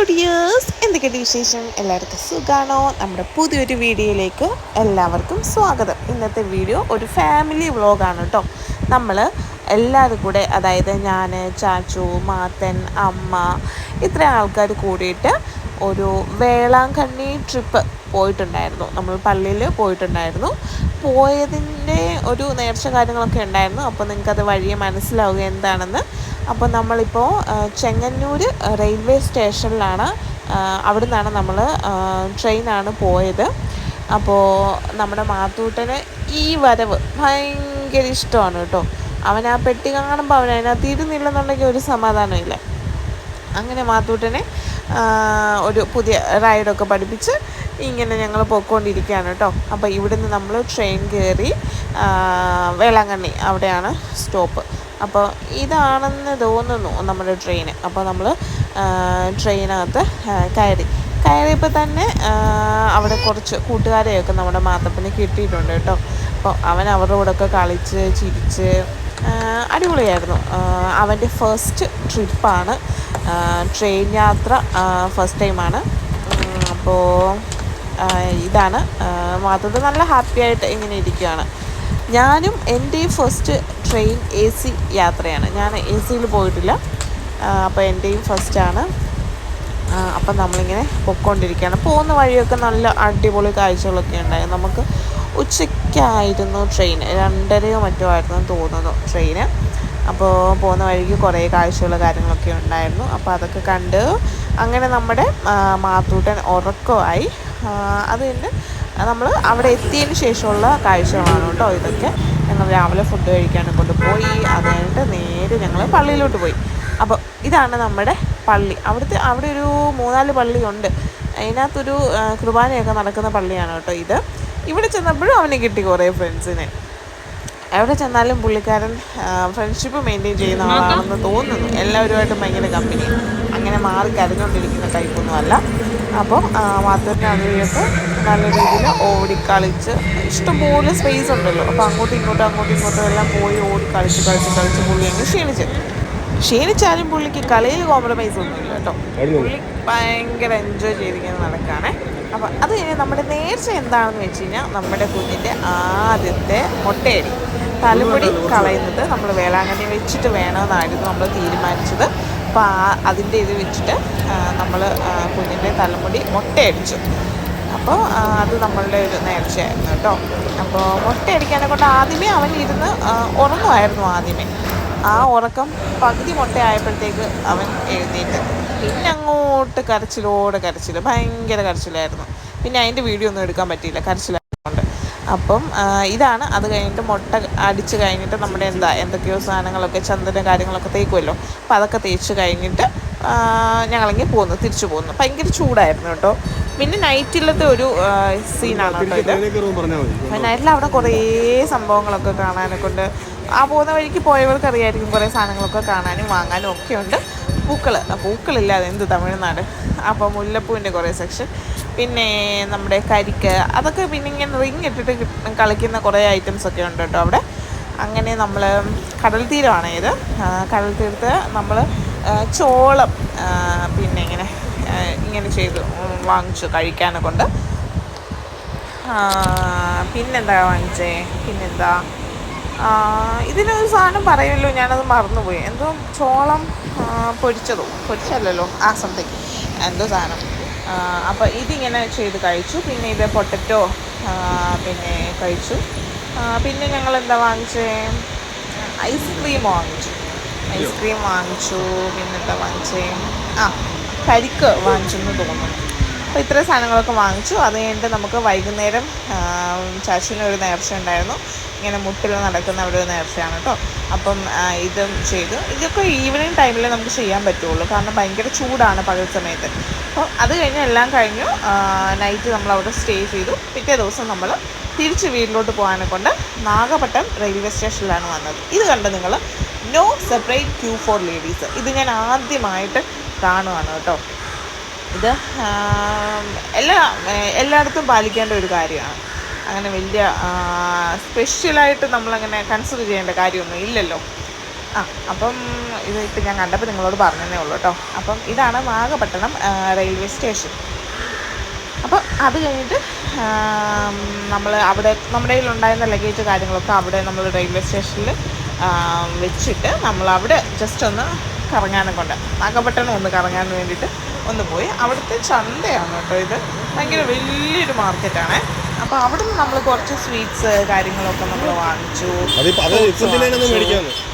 Dears, എന്തൊക്കെയുണ്ട് വിശേഷം? എല്ലാവർക്കും സുഖമാണോ? നമ്മുടെ പുതിയൊരു വീഡിയോയിലേക്ക് എല്ലാവർക്കും സ്വാഗതം. ഇന്നത്തെ വീഡിയോ ഒരു ഫാമിലി വ്ളോഗാണ് കേട്ടോ. നമ്മൾ എല്ലാവരും കൂടെ, അതായത് ഞാൻ, ചാച്ചു, മാത്തൻ, അമ്മ, ഇത്രയും ആൾക്കാർ കൂടിയിട്ട് ഒരു വേളാങ്കണ്ണി ട്രിപ്പ് പോയിട്ടുണ്ടായിരുന്നു. നമ്മൾ പള്ളിയിൽ പോയിട്ടുണ്ടായിരുന്നു. പോയതിൻ്റെ ഒരു നേർച്ച കാര്യങ്ങളൊക്കെ ഉണ്ടായിരുന്നു. അപ്പോൾ നിങ്ങൾക്കത് വഴിയെ മനസ്സിലാവുക എന്താണെന്ന്. അപ്പോൾ നമ്മളിപ്പോൾ ചെങ്ങന്നൂർ റെയിൽവേ സ്റ്റേഷനിലാണ്. അവിടെ നിന്നാണ് നമ്മൾ ട്രെയിനാണ് പോയത്. അപ്പോൾ നമ്മുടെ മാത്തൂട്ടന് ഈ വരവ് ഭയങ്കര ഇഷ്ടമാണ് കേട്ടോ. അവൻ ആ പെട്ടി കാണുമ്പോൾ അവൻ അതിനകത്ത് ഇരുന്നില്ലെന്നുണ്ടെങ്കിൽ ഒരു സമാധാനമില്ല. അങ്ങനെ മാത്തൂട്ടനെ ഒരു പുതിയ റൈഡൊക്കെ പഠിപ്പിച്ച് ഇങ്ങനെ ഞങ്ങൾ പോയിക്കൊണ്ടിരിക്കുകയാണ് കേട്ടോ. അപ്പോൾ ഇവിടുന്ന് നമ്മൾ ട്രെയിൻ കയറി വേളാങ്കണ്ണി, അവിടെയാണ് സ്റ്റോപ്പ്. അപ്പോൾ ഇതാണെന്ന് തോന്നുന്നു നമ്മുടെ ട്രെയിന്. അപ്പോൾ നമ്മൾ ട്രെയിനകത്ത് കയറിയപ്പോൾ തന്നെ അവിടെ കുറച്ച് കൂട്ടുകാരെയൊക്കെ നമ്മുടെ മാത്തപ്പന് കിട്ടിയിട്ടുണ്ട് കേട്ടോ. അപ്പോൾ അവൻ അവരുടെ കൂടെയൊക്കെ കളിച്ച് ചിരിച്ച് അടിപൊളിയായിരുന്നു. അവൻ്റെ ഫസ്റ്റ് ട്രിപ്പാണ്, ട്രെയിൻ യാത്ര ഫസ്റ്റ് ടൈമാണ്. അപ്പോൾ ഇതാണ് മാത്തത് നല്ല ഹാപ്പി ആയിട്ട് ഇങ്ങനെ ഇരിക്കുകയാണ്. ഞാനും എൻ്റെ ഫസ്റ്റ് ട്രെയിൻ AC യാത്രയാണ്. ഞാൻ AC-യിൽ പോയിട്ടില്ല. അപ്പോൾ എൻ്റെയും ഫസ്റ്റാണ്. അപ്പം നമ്മളിങ്ങനെ പൊയ്ക്കൊണ്ടിരിക്കുകയാണ്. പോകുന്ന വഴിയൊക്കെ നല്ല അടിപൊളി കാഴ്ചകളൊക്കെ ഉണ്ടായിരുന്നു. നമുക്ക് ഉച്ചയ്ക്കായിരുന്നു ട്രെയിൻ, 2:30 മറ്റോ ആയിരുന്നു തോന്നുന്നു ട്രെയിന്. അപ്പോൾ പോകുന്ന വഴിക്ക് കുറേ കാഴ്ചകൾ കാര്യങ്ങളൊക്കെ ഉണ്ടായിരുന്നു. അപ്പോൾ അതൊക്കെ കണ്ട് അങ്ങനെ നമ്മുടെ മാത്തൂട്ടൻ ഉറക്കമായി. അത് കഴിഞ്ഞ് നമ്മൾ അവിടെ എത്തിയതിന് ശേഷമുള്ള കാഴ്ചകളാണ് കേട്ടോ ഇതൊക്കെ. ഞങ്ങൾ രാവിലെ ഫുഡ് കഴിക്കാനും കൊണ്ടുപോയി. അത് കഴിഞ്ഞിട്ട് നേരെ ഞങ്ങൾ പള്ളിയിലോട്ട് പോയി. അപ്പോൾ ഇതാണ് നമ്മുടെ പള്ളി. അവിടെ ഒരു 3-4 പള്ളിയുണ്ട്. അതിനകത്തൊരു കുർബാനയൊക്കെ നടക്കുന്ന പള്ളിയാണ് കേട്ടോ ഇത്. ഇവിടെ ചെന്നപ്പോഴും അവന് കിട്ടി കുറേ ഫ്രണ്ട്സിനെ. എവിടെ ചെന്നാലും പുള്ളിക്കാരൻ ഫ്രണ്ട്ഷിപ്പ് മെയിൻറ്റെയിൻ ചെയ്യുന്ന ആളാണെന്ന് തോന്നുന്നു. എല്ലാവരുമായിട്ടും ഭയങ്കര കമ്പനി, അങ്ങനെ മാറി കരഞ്ഞുകൊണ്ടിരിക്കുന്ന ടൈപ്പൊന്നും അല്ല. അപ്പോൾ മാത്തൂരിൻ്റെ അതിലൊക്കെ നല്ല രീതിയിൽ ഓടിക്കളിച്ച്, ഇഷ്ടംപോലെ സ്പേസ് ഉണ്ടല്ലോ. അപ്പോൾ അങ്ങോട്ടും ഇങ്ങോട്ടും എല്ലാം പോയി കളിച്ച് പുള്ളി അങ്ങ് ക്ഷീണിച്ചാലും പുള്ളിക്ക് കളിയിൽ കോംപ്രമൈസ് ഒന്നുമില്ല കേട്ടോ. പുള്ളി ഭയങ്കര എൻജോയ് ചെയ്തിങ്ങനെ നടക്കുകയാണേ. അപ്പോൾ അത് കഴിഞ്ഞ് നമ്മുടെ നേർച്ച എന്താണെന്ന് വെച്ച് കഴിഞ്ഞാൽ, നമ്മുടെ കുഞ്ഞിൻ്റെ ആദ്യത്തെ മുട്ടയടി, തലമുടി കളയുന്നത് നമ്മൾ വേളാങ്കണ്ണി വെച്ചിട്ട് വേണമെന്നായിരുന്നു നമ്മൾ തീരുമാനിച്ചത്. അപ്പോൾ അതിൻ്റെ ഇത് വെച്ചിട്ട് നമ്മൾ കുഞ്ഞിൻ്റെ തലമുടി മുട്ടയടിച്ചു. അപ്പോൾ അത് നമ്മളുടെ ഒരു നേർച്ചയായിരുന്നു കേട്ടോ. അപ്പോൾ മുട്ടയടിക്കാനെ കൊണ്ട് ആദ്യമേ അവൻ ഇരുന്ന് ഉറങ്ങുമായിരുന്നു. ആ ഉറക്കം പകുതി മുട്ടയായപ്പോഴത്തേക്ക് അവൻ എഴുന്നേറ്റ്. പിന്നെ അങ്ങോട്ട് കരച്ചിൽ, ഭയങ്കര കരച്ചിലായിരുന്നു. പിന്നെ അതിൻ്റെ വീഡിയോ ഒന്നും എടുക്കാൻ പറ്റിയില്ല, കരച്ചിലായതുകൊണ്ട്. അപ്പം ഇതാണ്. അത് കഴിഞ്ഞിട്ട് മുട്ട അടിച്ച് കഴിഞ്ഞിട്ട് നമ്മുടെ എന്തൊക്കെയോ സാധനങ്ങളൊക്കെ, ചന്ദന കാര്യങ്ങളൊക്കെ തേക്കുമല്ലോ. അപ്പോൾ അതൊക്കെ തേച്ച് കഴിഞ്ഞിട്ട് ഞങ്ങളിങ്ങനെ തിരിച്ചു പോന്നു. ഭയങ്കര ചൂടായിരുന്നു കേട്ടോ. പിന്നെ നൈറ്റിലത്തെ ഒരു സീനാണ് കേട്ടോ ഇത്. നൈറ്റിൽ അവിടെ കുറേ സംഭവങ്ങളൊക്കെ കാണാനെ കൊണ്ട്, ആ പോകുന്ന വഴിക്ക് പോയവർക്ക് അറിയായിരിക്കും, കുറേ സാധനങ്ങളൊക്കെ കാണാനും വാങ്ങാനും ഒക്കെ ഉണ്ട്. പൂക്കളില്ലാതെ എന്ത് തമിഴ്നാട്. അപ്പോൾ മുല്ലപ്പൂവിൻ്റെ കുറേ സെക്ഷൻ, പിന്നെ നമ്മുടെ കരിക്ക്, അതൊക്കെ പിന്നെ ഇങ്ങനെ റിങ് ഇട്ടിട്ട് കളിക്കുന്ന കുറേ ഐറ്റംസൊക്കെ ഉണ്ട് കേട്ടോ അവിടെ. അങ്ങനെ നമ്മൾ കടൽ തീരമാണ് ഇത്. കടൽ തീരത്ത് നമ്മൾ ചോളം പിന്നെ ഇങ്ങനെ ചെയ്ത് വാങ്ങിച്ചു കഴിക്കാനെ കൊണ്ട്. പിന്നെന്താ വാങ്ങിച്ചേ? ഇതിനൊരു സാധനം പറയുമല്ലോ, ഞാനത് മറന്നുപോയി. എന്തോ ചോളം പൊരിച്ചല്ലല്ലോ, സംതിങ് എന്തോ സാധനം. അപ്പോൾ ഇതിങ്ങനെ ചെയ്ത് കഴിച്ചു. പിന്നെ ഇത് പൊട്ടറ്റോ പിന്നെ കഴിച്ചു. പിന്നെ ഞങ്ങൾ എന്താ വാങ്ങിച്ചേ? ഐസ്ക്രീം വാങ്ങിച്ചു. പിന്നെന്താ വാങ്ങിച്ചേ? കരിക്ക് വാങ്ങിച്ചെന്ന് തോന്നുന്നു. അപ്പോൾ ഇത്രയും സാധനങ്ങളൊക്കെ വാങ്ങിച്ചു. അത് കഴിഞ്ഞിട്ട് നമുക്ക് വൈകുന്നേരം ചാച്ചുവിന് ഒരു നേർച്ച ഉണ്ടായിരുന്നു. ഇങ്ങനെ മുട്ടിൽ നടക്കുന്ന ഒരു നേർച്ചയാണ് കേട്ടോ. അപ്പം ഇതും ചെയ്തു. ഇതൊക്കെ ഈവനിങ് ടൈമിൽ നമുക്ക് ചെയ്യാൻ പറ്റുള്ളൂ, കാരണം ഭയങ്കര ചൂടാണ് പകൽ സമയത്ത്. അപ്പോൾ അത് എല്ലാം കഴിഞ്ഞു. നൈറ്റ് നമ്മളവിടെ സ്റ്റേ ചെയ്തു. പിറ്റേ ദിവസം നമ്മൾ തിരിച്ച് വീട്ടിലോട്ട് പോകാനെ കൊണ്ട് നാഗപട്ടം റെയിൽവേ സ്റ്റേഷനിലാണ് വന്നത്. ഇത് കണ്ട് നിങ്ങൾ, no separate queue for ladies. ഇത് ഞാൻ ആദ്യമായിട്ട് കാണുകയാണ് കേട്ടോ. ഇത് എല്ലായിടത്തും പാലിക്കേണ്ട ഒരു കാര്യമാണ്. അങ്ങനെ വലിയ സ്പെഷ്യലായിട്ട് നമ്മളങ്ങനെ കൺസിഡർ ചെയ്യേണ്ട കാര്യമൊന്നും ഇല്ലല്ലോ. അപ്പം ഇത് ഇപ്പം ഞാൻ കണ്ടപ്പോൾ നിങ്ങളോട് പറഞ്ഞതേ ഉള്ളൂ കേട്ടോ. അപ്പം ഇതാണ് നാഗപട്ടണം റെയിൽവേ സ്റ്റേഷൻ. അപ്പം അത് കഴിഞ്ഞിട്ട് നമ്മൾ അവിടെ നമ്മുടെ കയ്യിലുണ്ടായിരുന്ന ലഗേജ് കാര്യങ്ങളൊക്കെ അവിടെ നമ്മൾ റെയിൽവേ സ്റ്റേഷനിൽ വെച്ചിട്ട് നമ്മളവിടെ ജസ്റ്റ് ഒന്ന് കറങ്ങാനും കൊണ്ട് നാഗപട്ടണം ഒന്ന് കറങ്ങാൻ വേണ്ടിയിട്ട് ഒന്ന് പോയി. അവിടുത്തെ ചന്തയാണ് കേട്ടോ ഇത്. ഭയങ്കര വലിയൊരു മാർക്കറ്റാണ്. അപ്പോൾ അവിടെ നിന്ന് നമ്മൾ കുറച്ച് സ്വീറ്റ്സ് കാര്യങ്ങളൊക്കെ നമ്മൾ വാങ്ങിച്ചു,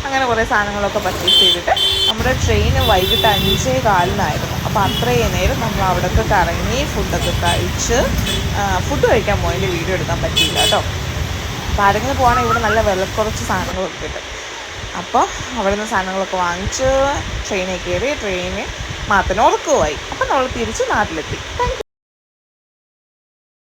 അങ്ങനെ കുറേ സാധനങ്ങളൊക്കെ പർച്ചേസ് ചെയ്തിട്ട് നമ്മുടെ ട്രെയിന് വൈകിട്ട് 5:15 അപ്പോൾ അത്രയും നേരം നമ്മൾ അവിടെയൊക്കെ കറങ്ങി ഫുഡൊക്കെ കഴിച്ച് ഫുഡ് കഴിക്കാൻ പോയതിൻ്റെ വീഡിയോ എടുക്കാൻ പറ്റിയില്ല കേട്ടോ. അപ്പോൾ ആരെങ്കിലും പോകുകയാണെങ്കിൽ ഇവിടെ നല്ല വിലക്കുറച്ച് സാധനങ്ങളൊക്കെ കിട്ടും. അപ്പോൾ അവിടെ നിന്ന് സാധനങ്ങളൊക്കെ വാങ്ങിച്ച് ട്രെയിനിൽ കയറി ട്രെയിന് മാത്രം ഉറക്കമായി. അപ്പോൾ നമ്മൾ തിരിച്ച് നാട്ടിലെത്തി. Thank you.